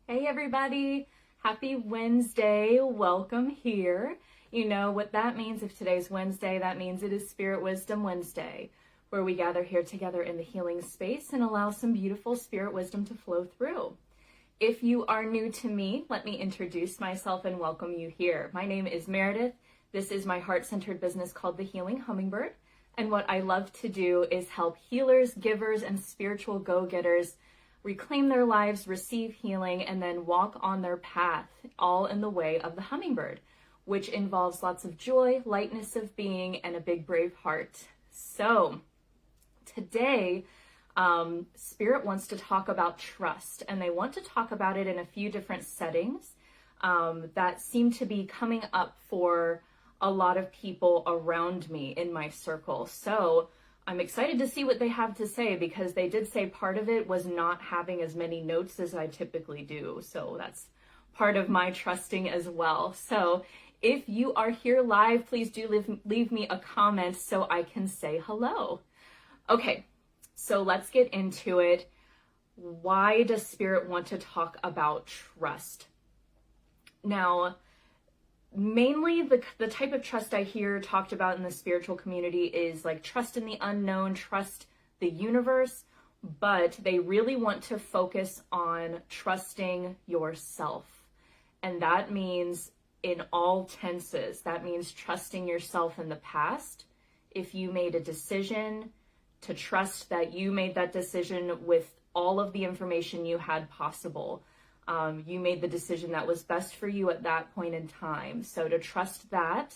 Hey everybody, happy Wednesday, welcome here. You know what that means. If today's Wednesday, that means it is Spirit Wisdom Wednesday, where we gather here together in the healing space and allow some beautiful spirit wisdom to flow through. If you are new to me, let me introduce myself and welcome you here. My name is Meredith. This is my heart-centered business called the Healing Hummingbird. And what I love to do is help healers, givers, and spiritual go-getters reclaim their lives, receive healing, and then walk on their path, all in the way of the hummingbird, which involves lots of joy, lightness of being, and a big, brave heart. So today, Spirit wants to talk about trust, and they want to talk about it in a few different settings that seem to be coming up for a lot of people around me in my circle. So I'm excited to see what they have to say, because they did say part of it was not having as many notes as I typically do. So that's part of my trusting as well. So if you are here live, please do leave me a comment so I can say hello. Okay, so let's get into it. Why does Spirit want to talk about trust? Now, mainly the type of trust I hear talked about in the spiritual community is like trust in the unknown, trust the universe, but they really want to focus on trusting yourself. And that means in all tenses. That means trusting yourself in the past. If you made a decision, to trust that you made that decision with all of the information you had possible. You made the decision that was best for you at that point in time. So to trust that,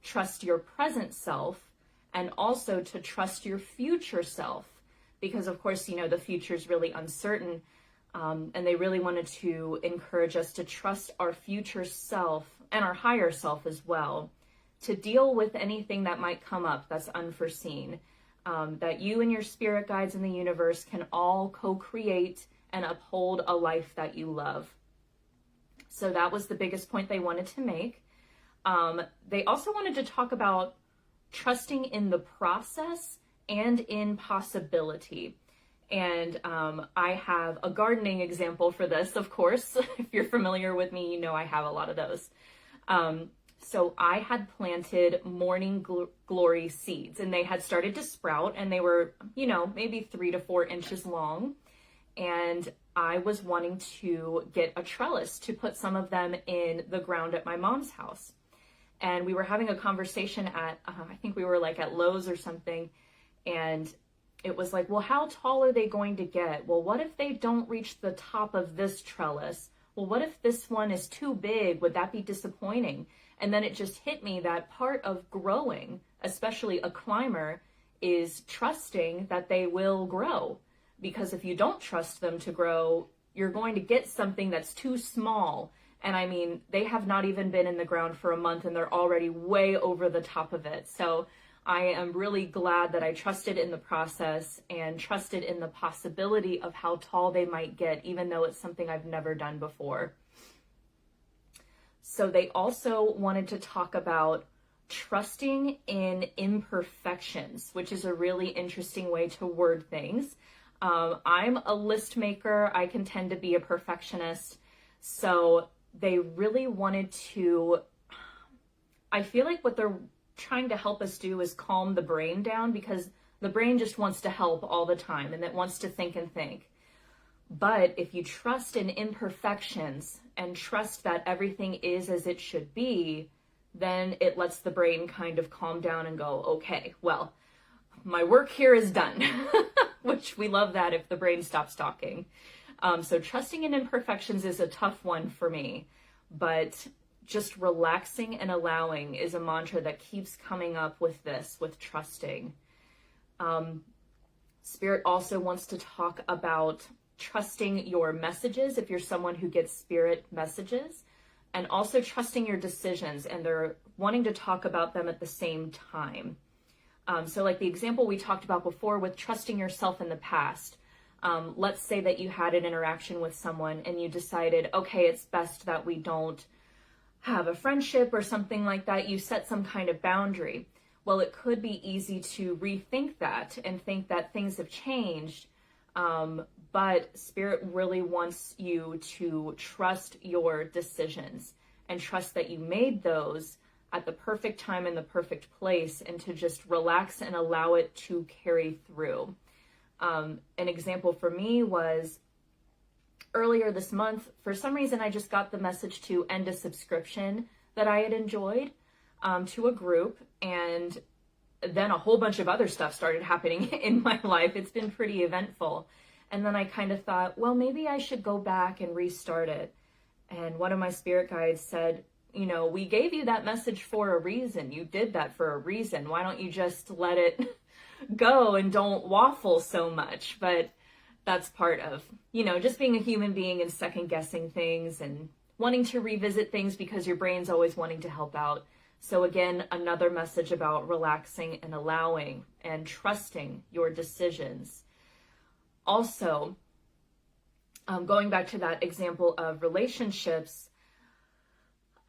trust your present self, and also to trust your future self. Because of course, you know, the future is really uncertain. And they really wanted to encourage us to trust our future self and our higher self as well, to deal with anything that might come up that's unforeseen. That you and your spirit guides in the universe can all co-create and uphold a life that you love. So that was the biggest point they wanted to make. They also wanted to talk about trusting in the process and in possibility. And I have a gardening example for this, of course. If you're familiar with me, you know I have a lot of those. So I had planted morning glory seeds, and they had started to sprout, and they were, you know, maybe 3 to 4 inches long. And I was wanting to get a trellis to put some of them in the ground at my mom's house. And we were having a conversation at, I think we were like at Lowe's or something. And it was like, well, how tall are they going to get? Well, what if they don't reach the top of this trellis? Well, what if this one is too big? Would that be disappointing? And then it just hit me that part of growing, especially a climber, is trusting that they will grow. Because if you don't trust them to grow, you're going to get something that's too small. And I mean, they have not even been in the ground for a month and they're already way over the top of it. So I am really glad that I trusted in the process and trusted in the possibility of how tall they might get, even though it's something I've never done before. So they also wanted to talk about trusting in imperfections, which is a really interesting way to word things. I'm a list maker. I can tend to be a perfectionist. So they really wanted to, I feel like what they're trying to help us do is calm the brain down, because the brain just wants to help all the time and it wants to think and think. But if you trust in imperfections and trust that everything is as it should be, then it lets the brain kind of calm down and go, okay, well, my work here is done, which we love that if the brain stops talking. So trusting in imperfections is a tough one for me, but just relaxing and allowing is a mantra that keeps coming up with this, with trusting. Spirit also wants to talk about trusting your messages if you're someone who gets spirit messages, and also trusting your decisions, and they're wanting to talk about them at the same time. So like the example we talked about before with trusting yourself in the past. Let's say that you had an interaction with someone and you decided, okay, it's best that we don't have a friendship or something like that. You set some kind of boundary. Well, it could be easy to rethink that and think that things have changed, But Spirit really wants you to trust your decisions and trust that you made those at the perfect time in the perfect place, and to just relax and allow it to carry through. An example for me was earlier this month. For some reason, I just got the message to end a subscription that I had enjoyed to a group, and then a whole bunch of other stuff started happening in my life. It's been pretty eventful. And then I kind of thought, well, maybe I should go back and restart it. And one of my spirit guides said, you know, we gave you that message for a reason. You did that for a reason. Why don't you just let it go and don't waffle so much? But that's part of, you know, just being a human being and second guessing things and wanting to revisit things because your brain's always wanting to help out. So again, another message about relaxing and allowing and trusting your decisions. Also, going back to that example of relationships,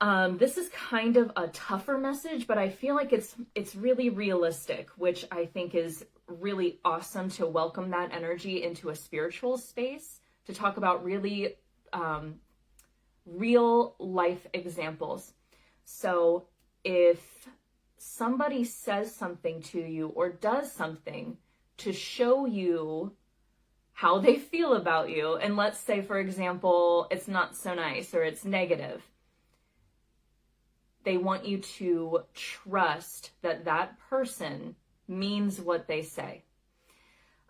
this is kind of a tougher message, but I feel like it's really realistic, which I think is really awesome to welcome that energy into a spiritual space, to talk about really real life examples. So if somebody says something to you or does something to show you how they feel about you, and let's say, for example, it's not so nice or it's negative, they want you to trust that that person means what they say.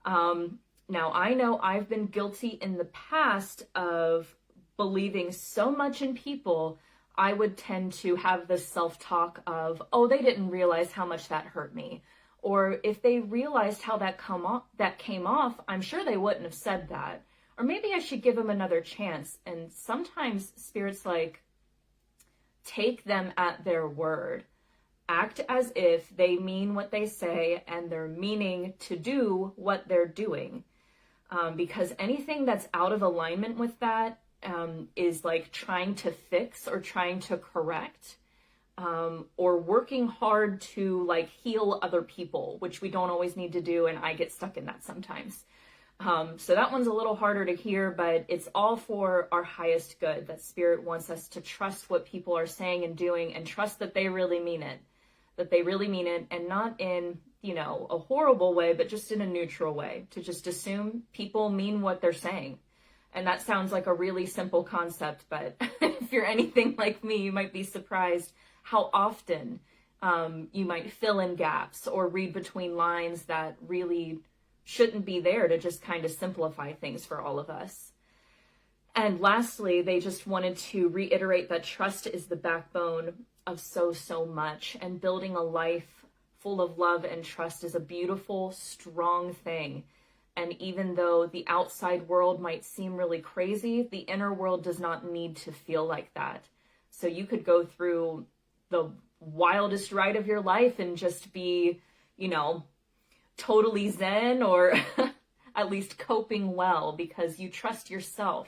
Now, I know I've been guilty in the past of believing so much in people, I would tend to have this self-talk of, oh, they didn't realize how much that hurt me. Or if they realized how that came off, I'm sure they wouldn't have said that. Or maybe I should give them another chance. And sometimes Spirit's like, take them at their word. Act as if they mean what they say and they're meaning to do what they're doing. Because anything that's out of alignment with that is like trying to fix or trying to correct. Or working hard to like heal other people, which we don't always need to do, and I get stuck in that sometimes. So that one's a little harder to hear, but it's all for our highest good, that Spirit wants us to trust what people are saying and doing, and trust that they really mean it. That they really mean it, and not in, you know, a horrible way, but just in a neutral way, to just assume people mean what they're saying. And that sounds like a really simple concept, but if you're anything like me, you might be surprised how often you might fill in gaps or read between lines that really shouldn't be there, to just kind of simplify things for all of us. And lastly, they just wanted to reiterate that trust is the backbone of so much, and building a life full of love and trust is a beautiful, strong thing. And even though the outside world might seem really crazy, the inner world does not need to feel like that. So you could go through the wildest ride of your life and just be, you know, totally zen, or at least coping well, because you trust yourself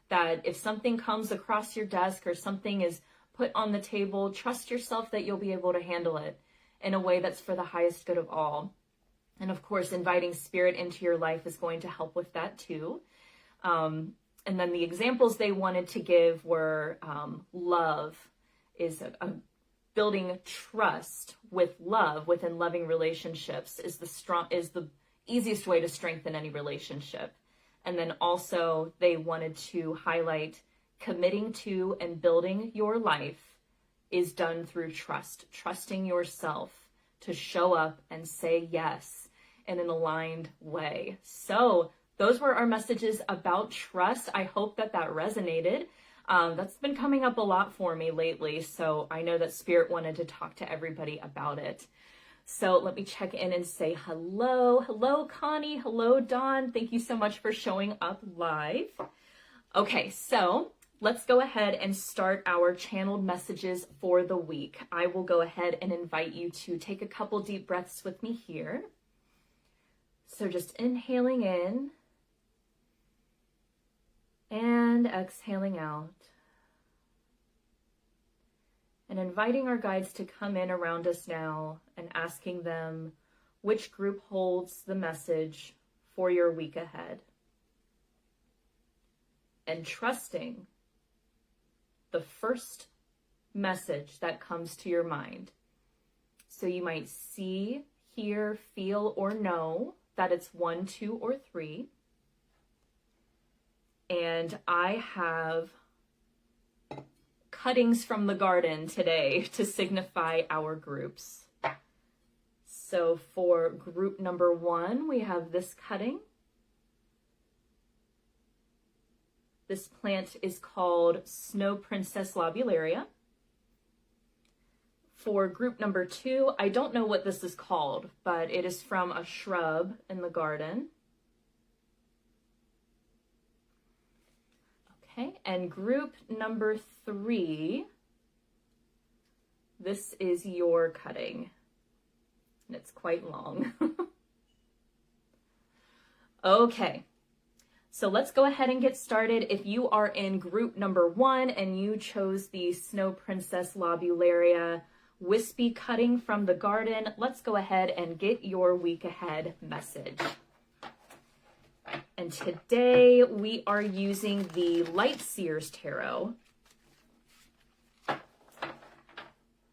that if something comes across your desk or something is put on the table, trust yourself that you'll be able to handle it in a way that's for the highest good of all. And of course, inviting Spirit into your life is going to help with that too. And then the examples they wanted to give were love is building trust with love within loving relationships is the easiest way to strengthen any relationship. And then also they wanted to highlight committing to and building your life is done through trust, trusting yourself to show up and say yes in an aligned way. So those were our messages about trust. I hope that resonated. That's been coming up a lot for me lately, so I know that Spirit wanted to talk to everybody about it. So let me check in and say hello. Hello, Connie. Hello, Dawn. Thank you so much for showing up live. Okay, so let's go ahead and start our channeled messages for the week. I will go ahead and invite you to take a couple deep breaths with me here. So just inhaling in and exhaling out. And inviting our guides to come in around us now and asking them which group holds the message for your week ahead. and trusting the first message that comes to your mind. So you might see, hear, feel, or know that it's 1, 2, or 3. And I have cuttings from the garden today to signify our groups. So for group number 1, we have this cutting. This plant is called Snow Princess lobularia. For group number 2, I don't know what this is called, but it is from a shrub in the garden. Okay, and group number 3, this is your cutting, and it's quite long. Okay, so let's go ahead and get started. If you are in group number 1 and you chose the Snow Princess lobularia wispy cutting from the garden, let's go ahead and get your week ahead message. And today we are using the Light Seers Tarot.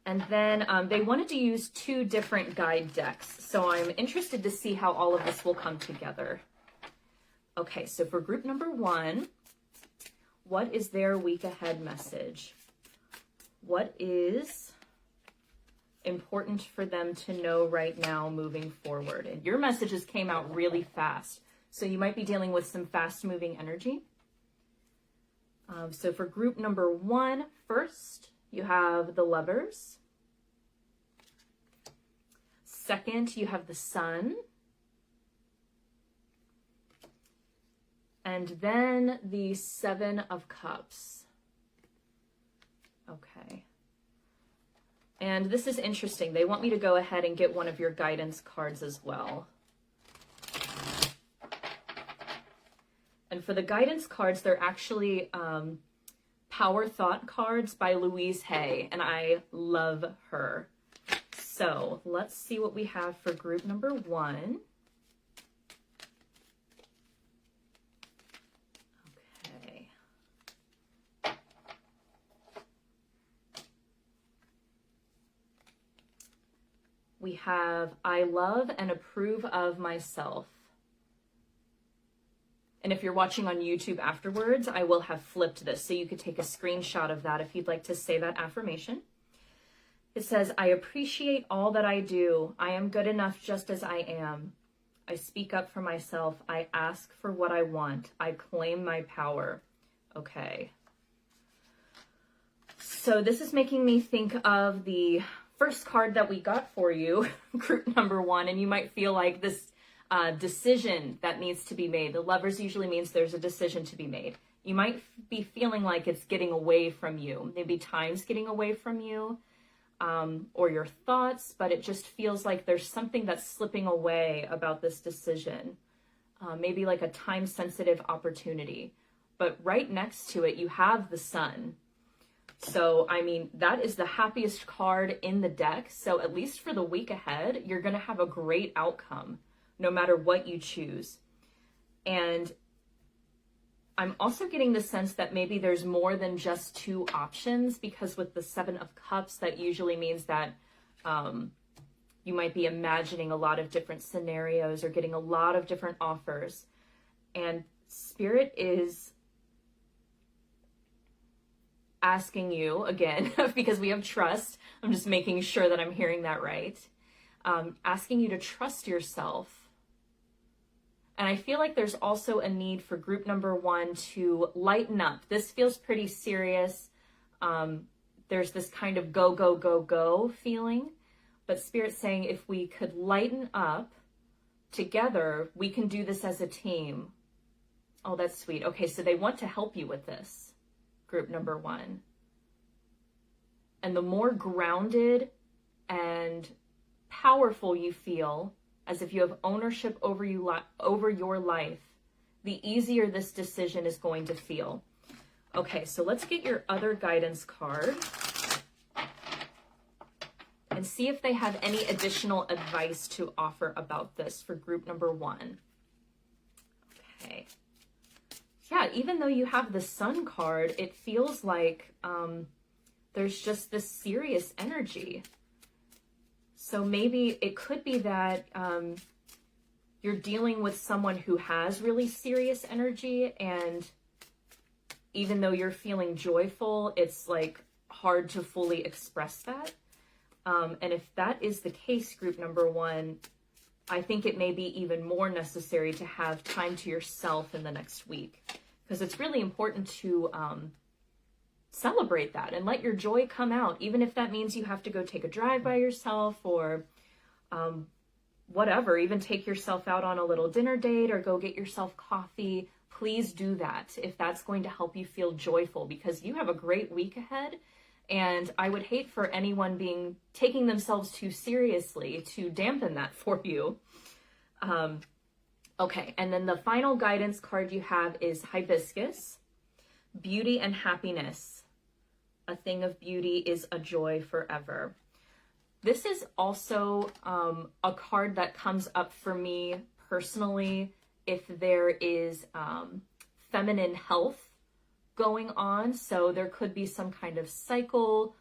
And then they wanted to use 2 different guide decks. So I'm interested to see how all of this will come together. Okay, so for group number 1, what is their week ahead message? What is important for them to know right now moving forward? And your messages came out really fast. So you might be dealing with some fast moving energy. So for group number 1, first, you have the Lovers. Second, you have the Sun. And then the 7 of Cups. Okay. And this is interesting. They want me to go ahead and get one of your guidance cards as well. And for the guidance cards, they're actually Power Thought cards by Louise Hay, and I love her. So let's see what we have for group number 1. Okay. We have, I love and approve of myself. And if you're watching on YouTube afterwards, I will have flipped this so you could take a screenshot of that if you'd like to say that affirmation. It says, I appreciate all that I do. I am good enough just as I am. I speak up for myself. I ask for what I want. I claim my power. Okay. So this is making me think of the first card that we got for you, group number 1, and you might feel like this decision that needs to be made. The Lovers usually means there's a decision to be made. You might be feeling like it's getting away from you. Maybe time's getting away from you, or your thoughts, but it just feels like there's something that's slipping away about this decision. Maybe like a time-sensitive opportunity. But right next to it, you have the Sun. So, I mean, that is the happiest card in the deck. So at least for the week ahead, you're going to have a great outcome, no matter what you choose. And I'm also getting the sense that maybe there's more than just 2 options, because with the 7 of Cups, that usually means that you might be imagining a lot of different scenarios or getting a lot of different offers. And Spirit is asking you, again, because we have trust, I'm just making sure that I'm hearing that right, asking you to trust yourself. And I feel like there's also a need for group number 1 to lighten up. This feels pretty serious. There's this kind of go, go, go, go feeling. But Spirit's saying if we could lighten up together, we can do this as a team. Oh, that's sweet. Okay, so they want to help you with this, group number 1. And the more grounded and powerful you feel, as if you have ownership over your life, the easier this decision is going to feel. Okay, so let's get your other guidance card and see if they have any additional advice to offer about this for group number 1. Okay, yeah, even though you have the Sun card, it feels like there's just this serious energy. So maybe it could be that you're dealing with someone who has really serious energy, and even though you're feeling joyful, it's like hard to fully express that. And if that is the case, group number one, I think it may be even more necessary to have time to yourself in the next week, because it's really important to celebrate that and let your joy come out, even if that means you have to go take a drive by yourself or whatever, even take yourself out on a little dinner date or go get yourself coffee. Please do that if that's going to help you feel joyful, because you have a great week ahead. And I would hate for anyone taking themselves too seriously to dampen that for you. Okay, and then the final guidance card you have is Hibiscus, Beauty and Happiness. A thing of beauty is a joy forever. This is also a card that comes up for me personally if there is feminine health going on. So there could be some kind of cycle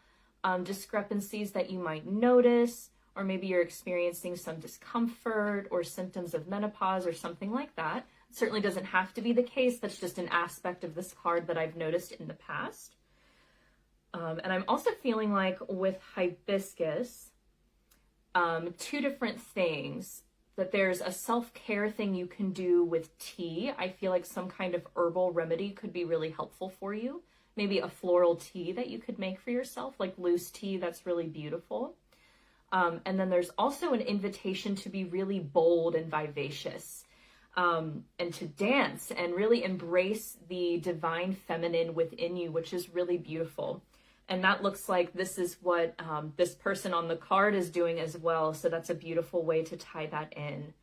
discrepancies that you might notice, or maybe you're experiencing some discomfort or symptoms of menopause or something like that. It certainly doesn't have to be the case. That's just an aspect of this card that I've noticed in the past. And I'm also feeling like with Hibiscus, two different things. That there's a self-care thing you can do with tea. I feel like some kind of herbal remedy could be really helpful for you. Maybe a floral tea that you could make for yourself, like loose tea, that's really beautiful. And then there's also an invitation to be really bold and vivacious, and to dance and really embrace the divine feminine within you, which is really beautiful. And that looks like this is what this person on the card is doing as well. So that's a beautiful way to tie that in.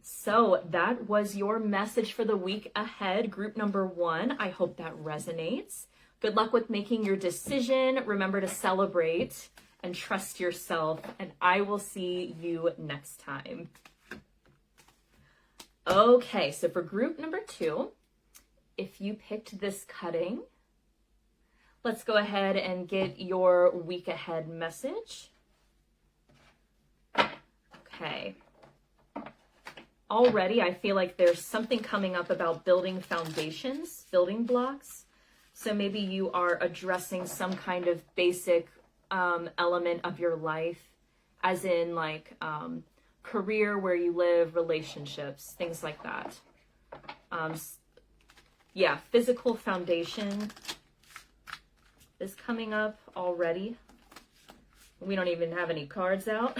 So that was your message for the week ahead, group number one. I hope that resonates. Good luck with making your decision. Remember to celebrate and trust yourself. And I will see you next time. Okay, so for group number two, if you picked this cutting, let's go ahead and get your week ahead message. Okay. Already, I feel like there's something coming up about building foundations, building blocks. So maybe you are addressing some kind of basic element of your life, as in like career, where you live, relationships, things like that. Yeah, physical foundation is coming up already. We don't even have any cards out.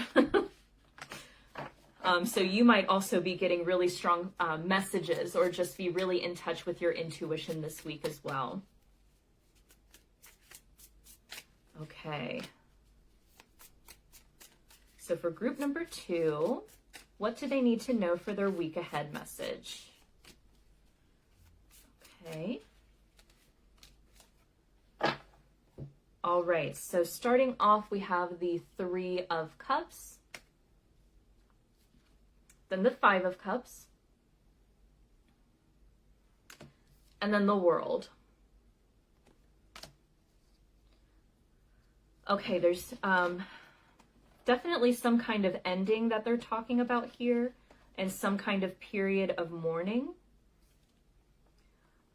So you might also be getting really strong messages, or just be really in touch with your intuition this week as well. Okay. So for group number two, what do they need to know for their week ahead message? Okay. All right, so starting off, we have the Three of Cups, then the Five of Cups, and then the World. Okay, there's definitely some kind of ending that they're talking about here, and some kind of period of mourning.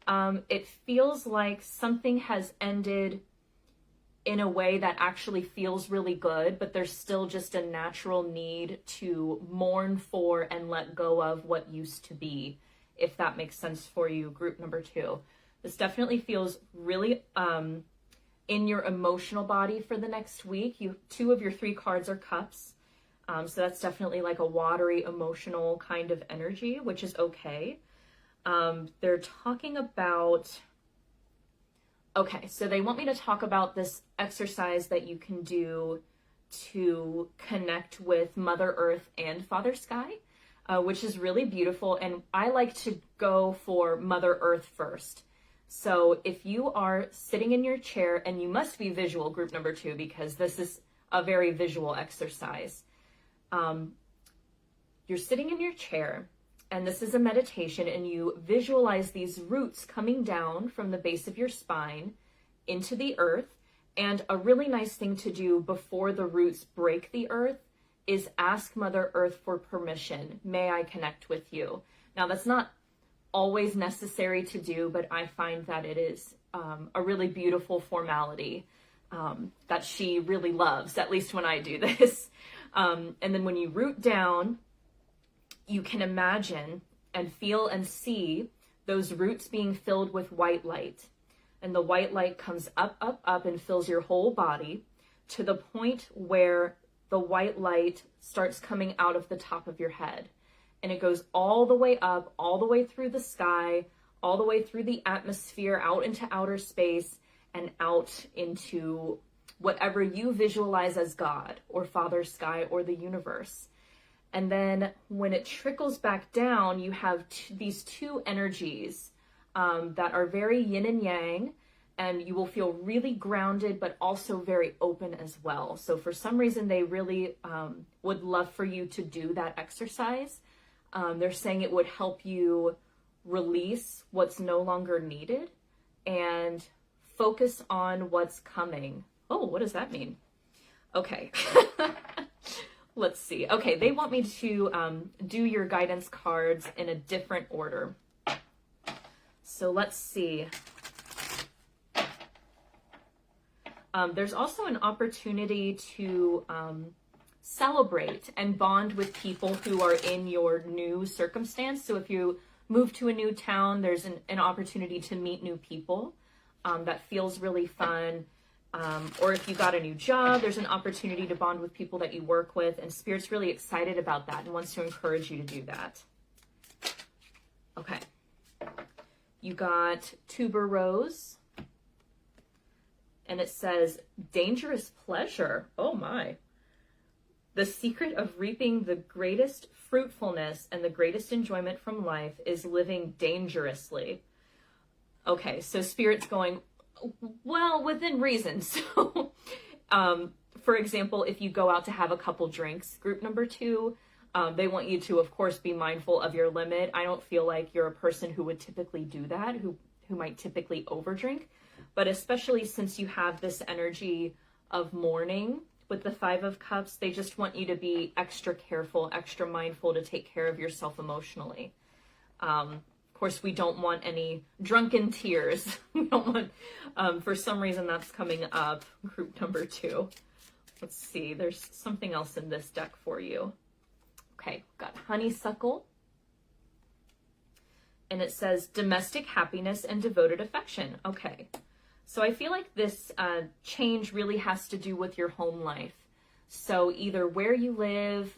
It feels like something has ended in a way that actually feels really good, but there's still just a natural need to mourn for and let go of what used to be, if that makes sense for you, group number two. This definitely feels really in your emotional body for the next week. Two of your three cards are cups. So that's definitely like a watery, emotional kind of energy, which is okay. They're talking about... Okay, so they want me to talk about this exercise that you can do to connect with Mother Earth and Father Sky, which is really beautiful. And I like to go for Mother Earth first. So if you are sitting in your chair, and you must be visual, group number two, because this is a very visual exercise. You're sitting in your chair, And this is a meditation, and you visualize these roots coming down from the base of your spine into the earth. And a really nice thing to do before the roots break the earth is ask Mother Earth for permission. May I connect with you? Now, that's not always necessary to do, but I find that it is a really beautiful formality that she really loves, at least when I do this. And then when you root down, you can imagine and feel and see those roots being filled with white light. And the white light comes up, up, up and fills your whole body to the point where the white light starts coming out of the top of your head. And it goes all the way up, all the way through the sky, all the way through the atmosphere, out into outer space, and out into whatever you visualize as God or Father Sky or the universe. And then when it trickles back down, you have these two energies that are very yin and yang, and you will feel really grounded, but also very open as well. So for some reason, they really would love for you to do that exercise. They're saying it would help you release what's no longer needed and focus on what's coming. Oh, what does that mean? Okay. Let's see. Okay, they want me to do your guidance cards in a different order. So let's see. There's also an opportunity to celebrate and bond with people who are in your new circumstance. So if you move to a new town, there's an opportunity to meet new people that feels really fun. Or if you got a new job, there's an opportunity to bond with people that you work with, and Spirit's really excited about that and wants to encourage you to do that. Okay. You got tuberose, and it says, dangerous pleasure. Oh my. The secret of reaping the greatest fruitfulness and the greatest enjoyment from life is living dangerously. Okay, so Spirit's going, well, within reason. So, for example, if you go out to have a couple drinks, group number 2, they want you to, of course, be mindful of your limit. I don't feel like you're a person who would typically do that, who might typically overdrink. But especially since you have this energy of mourning with the 5 of Cups, they just want you to be extra careful, extra mindful to take care of yourself emotionally. Of course, we don't want any drunken tears. We don't want, for some reason that's coming up, group number 2. Let's see, there's something else in this deck for you. Okay, got honeysuckle. And it says domestic happiness and devoted affection. Okay, so I feel like this change really has to do with your home life. So either where you live,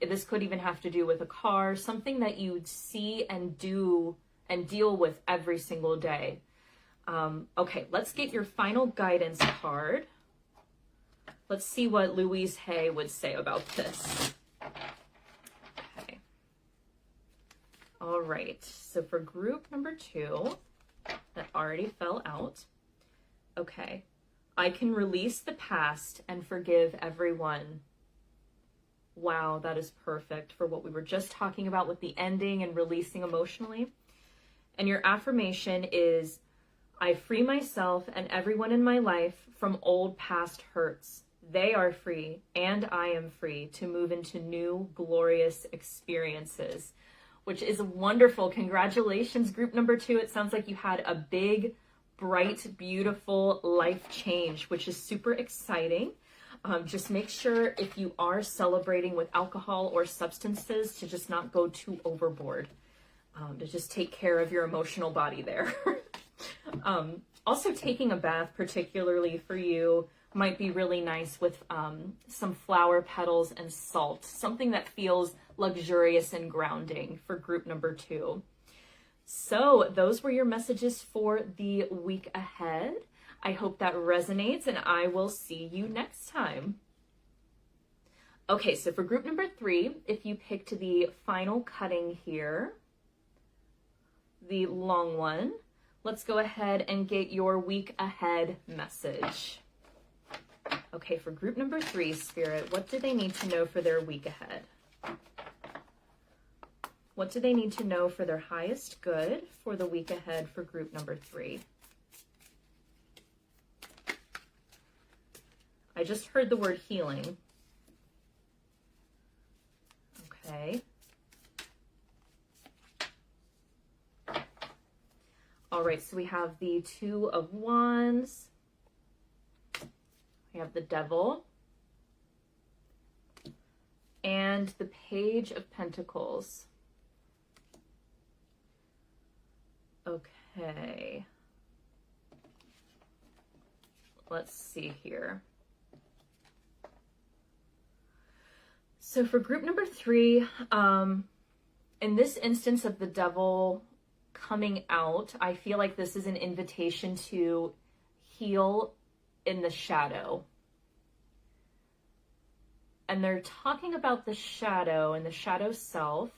this could even have to do with a car, something that you see and do and deal with every single day. Okay, let's get your final guidance card. Let's see what Louise Hay would say about this. Okay. All right, so for group number 2, that already fell out. Okay, I can release the past and forgive everyone. Wow, that is perfect for what we were just talking about with the ending and releasing emotionally. And your affirmation is, I free myself and everyone in my life from old past hurts. They are free and I am free to move into new glorious experiences, which is wonderful. Congratulations, group number 2. It sounds like you had a big, bright, beautiful life change, which is super exciting. Just make sure if you are celebrating with alcohol or substances to just not go too overboard, to just take care of your emotional body there. Also, taking a bath, particularly for you, might be really nice with some flower petals and salt, something that feels luxurious and grounding for group number 2. So those were your messages for the week ahead. I hope that resonates, and I will see you next time. Okay, so for group number 3, if you picked the final cutting here, the long one, let's go ahead and get your week ahead message. Okay, for group number 3, Spirit, what do they need to know for their week ahead? What do they need to know for their highest good for the week ahead for group number 3? I just heard the word healing. Okay. All right, so we have the 2 of Wands. We have the Devil. And the Page of Pentacles. Okay. Let's see here. So for group number 3, in this instance of the Devil coming out, I feel like this is an invitation to heal in the shadow. And they're talking about the shadow and the shadow self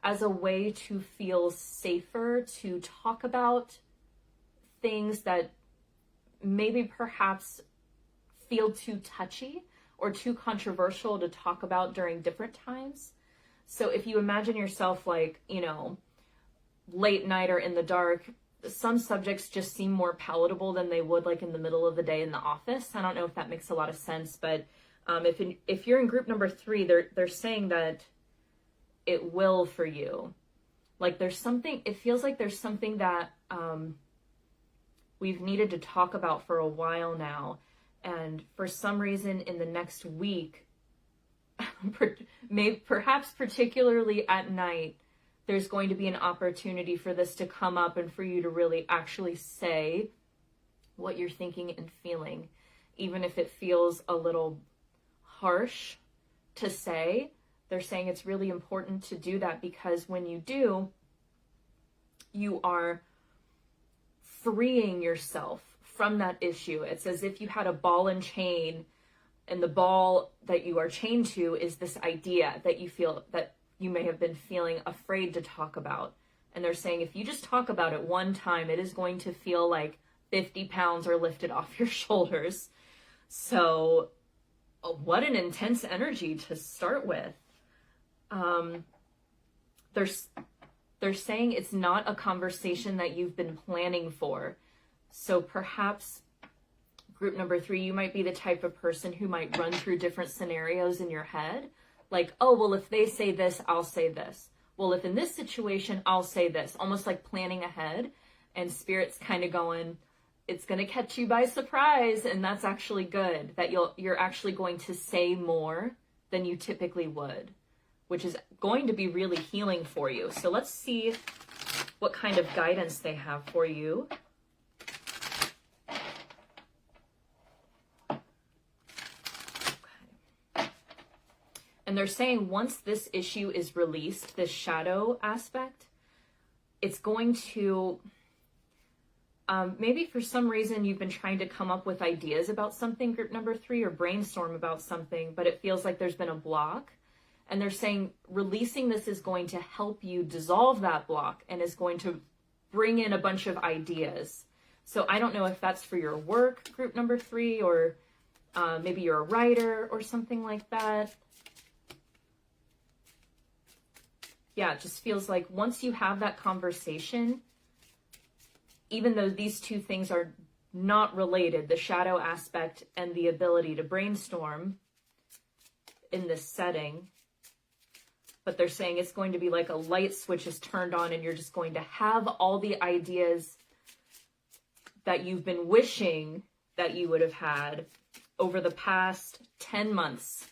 as a way to feel safer, to talk about things that maybe perhaps feel too touchy or too controversial to talk about during different times. So if you imagine yourself like, you know, late night or in the dark, some subjects just seem more palatable than they would like in the middle of the day in the office. I don't know if that makes a lot of sense, but if you're in group number 3, they're saying that it will for you. Like there's something, it feels like there's something that we've needed to talk about for a while now. And for some reason in the next week, perhaps particularly at night, there's going to be an opportunity for this to come up and for you to really actually say what you're thinking and feeling, even if it feels a little harsh to say. They're saying it's really important to do that because when you do, you are freeing yourself from that issue. It's as if you had a ball and chain, and the ball that you are chained to is this idea that you feel that you may have been feeling afraid to talk about. And they're saying if you just talk about it one time, it is going to feel like 50 pounds are lifted off your shoulders. So what an intense energy to start with. They're saying it's not a conversation that you've been planning for. So perhaps group number 3, you might be the type of person who might run through different scenarios in your head. Like, oh, well, if they say this, I'll say this. Well, if in this situation, I'll say this. Almost like planning ahead. And Spirit's kind of going, it's going to catch you by surprise. And that's actually good. That you're actually going to say more than you typically would, which is going to be really healing for you. So let's see what kind of guidance they have for you. And they're saying once this issue is released, this shadow aspect, it's going to, maybe for some reason you've been trying to come up with ideas about something, group number 3, or brainstorm about something, but it feels like there's been a block. And they're saying releasing this is going to help you dissolve that block and is going to bring in a bunch of ideas. So I don't know if that's for your work, group number 3, or maybe you're a writer or something like that. Yeah, it just feels like once you have that conversation, even though these two things are not related, the shadow aspect and the ability to brainstorm in this setting, but they're saying it's going to be like a light switch is turned on and you're just going to have all the ideas that you've been wishing that you would have had over the past 10 months.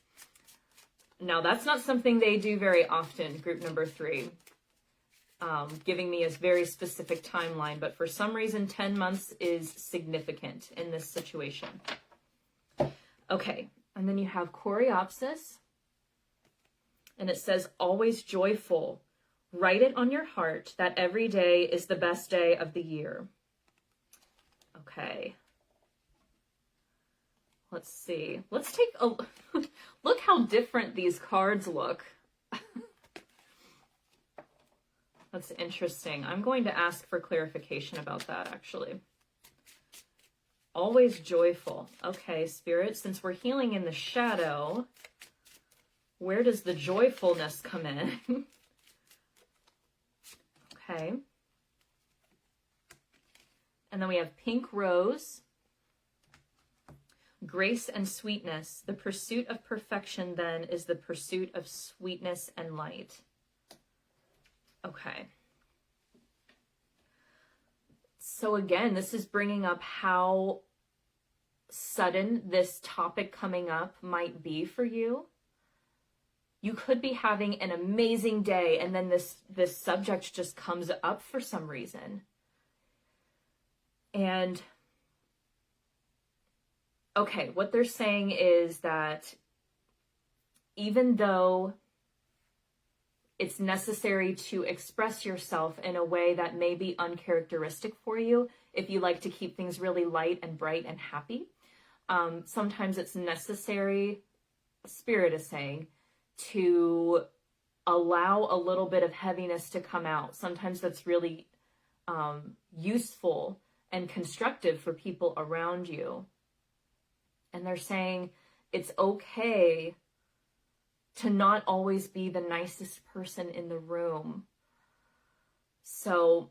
Now, that's not something they do very often, group number 3, giving me a very specific timeline. But for some reason, 10 months is significant in this situation. Okay, and then you have Coreopsis. And it says, always joyful. Write it on your heart that every day is the best day of the year. Okay. Let's see. Let's take a look how different these cards look. That's interesting. I'm going to ask for clarification about that, actually. Always joyful. Okay, Spirit, since we're healing in the shadow, where does the joyfulness come in? Okay. And then we have pink rose. Grace and sweetness. The pursuit of perfection then is the pursuit of sweetness and light. Okay. So again, this is bringing up how sudden this topic coming up might be for you. You could be having an amazing day and then this subject just comes up for some reason. And okay, what they're saying is that even though it's necessary to express yourself in a way that may be uncharacteristic for you, if you like to keep things really light and bright and happy, sometimes it's necessary, Spirit is saying, to allow a little bit of heaviness to come out. Sometimes that's really useful and constructive for people around you. And they're saying it's okay to not always be the nicest person in the room. So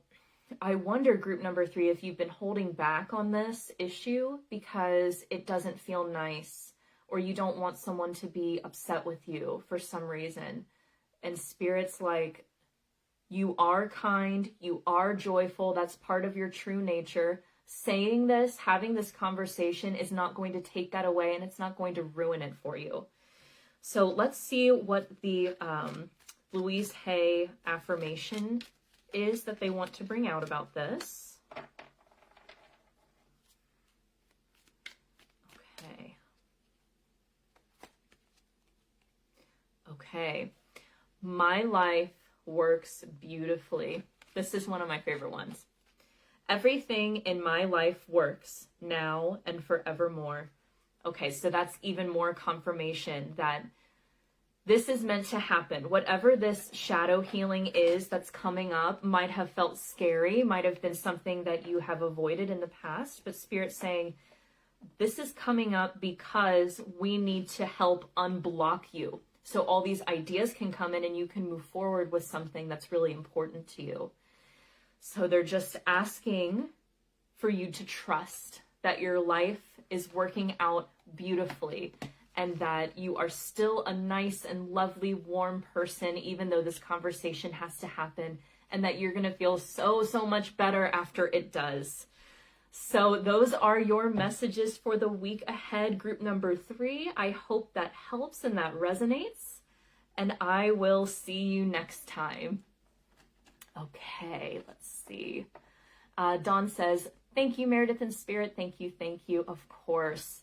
I wonder, group number 3, if you've been holding back on this issue because it doesn't feel nice, or you don't want someone to be upset with you for some reason. And Spirit's like, you are kind, you are joyful, that's part of your true nature. Saying this, having this conversation is not going to take that away, and it's not going to ruin it for you. So let's see what the Louise Hay affirmation is that they want to bring out about this. Okay. Okay. My life works beautifully. This is one of my favorite ones. Everything in my life works now and forevermore. Okay, so that's even more confirmation that this is meant to happen. Whatever this shadow healing is that's coming up might have felt scary, might have been something that you have avoided in the past, but Spirit's saying, this is coming up because we need to help unblock you. So all these ideas can come in and you can move forward with something that's really important to you. So they're just asking for you to trust that your life is working out beautifully and that you are still a nice and lovely, warm person, even though this conversation has to happen, and that you're going to feel so much better after it does. So those are your messages for the week ahead, group number 3. I hope that helps and that resonates, and I will see you next time. Okay, let's see. Dawn says, thank you, Meredith and Spirit. Thank you. Of course.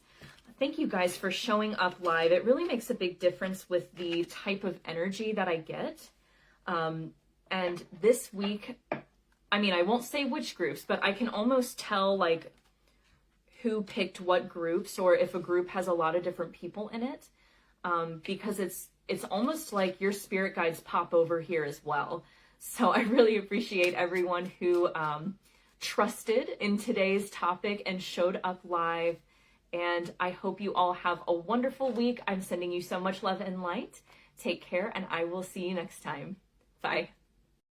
Thank you guys for showing up live. It really makes a big difference with the type of energy that I get. And this week, I mean, I won't say which groups, but I can almost tell like who picked what groups, or if a group has a lot of different people in it, because it's almost like your spirit guides pop over here as well. So I really appreciate everyone who trusted in today's topic and showed up live. And I hope you all have a wonderful week. I'm sending you so much love and light. Take care, and I will see you next time. Bye.